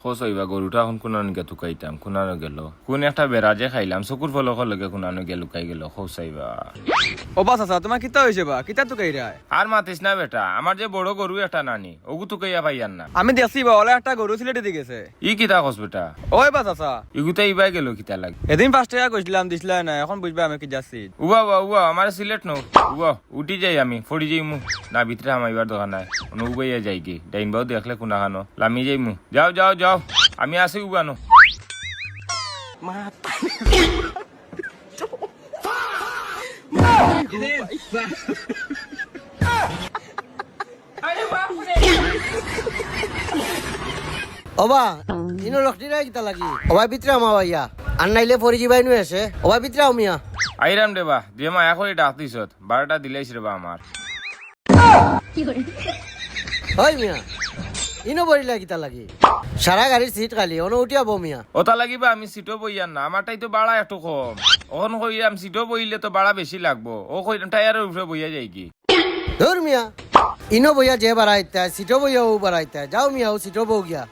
খোঁজ হইবা গরুটা এখন কোনানো গে তুকাইতাম কোনানো গেল কোন একটা বেড়াজে খাইলাম চকুর ফলক লগে কোনানো গে লুকাই গেল খোঁজ হইবা। ও বাস আসা তোমার কিতা হয়েছে বা কিতা তো কাই রায় আর মাতিস না বেটা, আমার যে বড় গরু একটা নানি ওগু তুকাইয়া পাইয়ান না। আমি দেখছি বা ওলা একটা গরু সিলেটে দিয়ে গেছে। ই কিতা খোঁজ বেটা, ওই বাস আসা ইগুতে ইবাই গেল কিতা লাগে। এদিন 5 টাকা কইছিলাম দিছিলা না, এখন বুঝবা আমি কি যাচ্ছি। উবা উবা আমার সিলেট নো উবা উঠি যাই আমি ফড়ি যাই মু না ভিতরে আমাইবার দোকান নাই কোনো উবাইয়া যাই কি ডাইন বাউ দেখলে কোনা খানো লামি যাই মু যাও যাও যাও আমি আসি উবানো। ওবা ইনো লকটি রাই কিতা লাগি ওবা ভিতরে আমা ভাইয়া আর নাইলে ফরি জিবাই নু এসে ওবা ভিতরে আমিয়া আইরাম দেবা দিয়ে মায়া করে ডাক দিছত 12টা দিলেইছ রে বা আমার। হয় মিয়া ইনো বড়িলা কিতা লাগি সারা গাড়ির সিট খালি অন উঠিয়া বমিয়া ওটা লাগিবা আমি সিটও বইয়ান না, আমারটাই তো বাড়া একটু কম। ওখান কইরাম সিটও বইলে তো বাড়া বেশি লাগবো, ও কইরাম টায়ারের উপরে বইয়া যাই কি। ধর মিয়া ইনো বইয়া যে বাড়াইতা সিটো বইয়া ও বাড়াইতা যাও মিয়া ও সিটো বউ গিয়া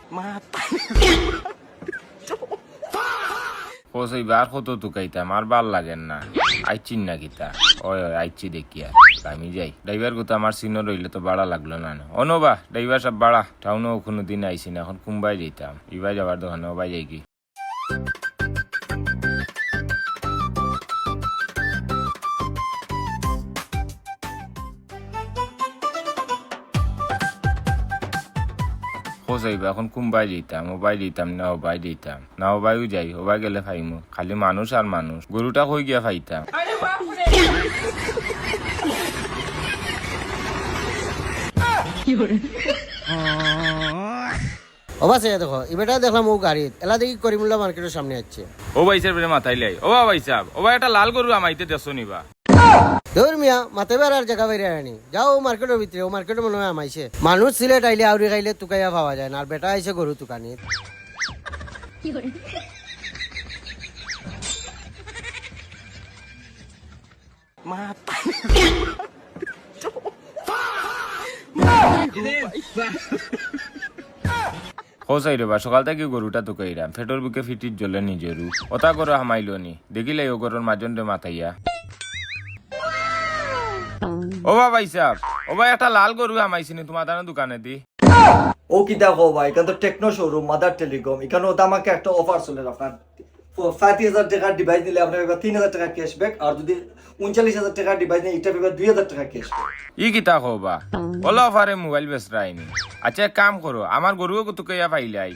খোঁজ হইবা আর কত তুকাইতাম আর ভাল লাগেন না। আইচিন না কিতা ওই ওই আইচি দেখিয়া আমি যাই ড্রাইভার কথা আমার সিনো রইলে তো বাড়া লাগলো না। অনবা ড্রাইভার সব বাড়া টাউনও কোনো দিন আইসি না, এখন কুম্বাই যেতাম ইবাই যাবার দোকানে ওবাই যাই কি। খোঁজ হইবা এখন কুম্বাই যেতাম ওবাই যেতাম না ওবাই যেতাম না ওবাইও যাই ওবাই গেলে ফাইমু খালি মানুষ আর মানুষ গরুটা কই গিয়া ফাইতাম। ওবা সে দেখো এবেটা দেখলাম ও গাড়িত এলা দেখি করিমুল্লা মার্কেটের সামনে যাচ্ছে। ও ভাইসার বেড়ে মাথায় লাই ও ভাই সাহেব ও ভাই একটা লাল গরু আমাইতে দেশো নিবা। ধর মিয়া মাতে বেড়ার জায়গা বাইরে আনি যাও ও মার্কেটের ভিতরে ও মার্কেটে মনে হয় আমাইছে মানুষ সিলেট আইলে আউরি খাইলে তুকাইয়া পাওয়া যায় না আর বেটা আইছে গরু তুকানি। হোসাই রে বা সকাল থেকে গরুটা তো কইরাম ফেটর বুকে ফিটির জ্বলে নিজেরু ওটা করে হামাইলো নি দেখিলে ও গরুর মাজন রে মাথাইয়া। ও ভাই সাহেব ও ভাই একটা লাল গরু হামাইছিনি তোমার দানা দোকানে দি। ও কি দেখো ভাই এখানে তো টেকনো শোরুম মাদার টেলিকম, এখানেও তো আমাকে একটা অফার চলে আপনার 35,000 টাকার ডিভাইস নিলে আপনার এবার 3,000 টাকা ক্যাশব্যাক, আর যদি 39,000 টাকার ডিভাইস নিলে এটা পেবে 2,000 টাকা ক্যাশব্যাক। ই কিতা খোবা ওলা অফারে মোবাইল বেচরাইনি। আচ্ছা এক কাম করো আমার গরুও তো কইয়া পাইলাই